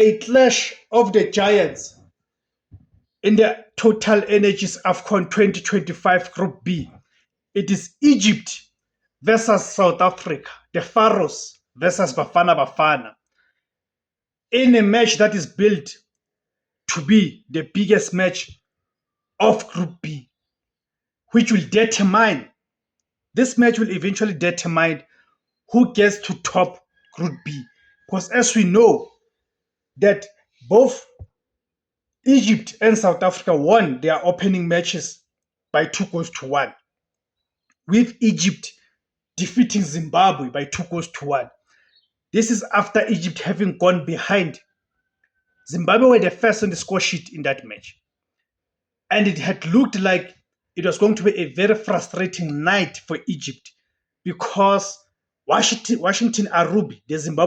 A clash of the giants in the Total Energies AFCON 2025 Group B. It is Egypt versus South Africa, the Pharaohs versus Bafana Bafana, in a match that is built to be the biggest match of Group B, which will determine, this match will eventually determine who gets to top Group B. Because as we know that both Egypt and South Africa won their opening matches by 2-1, with Egypt defeating Zimbabwe by 2-1. This is after Egypt having gone behind. Zimbabwe were the first on the score sheet in that match. And it had looked like it was going to be a very frustrating night for Egypt because Washington Arubi, the Zimbabwean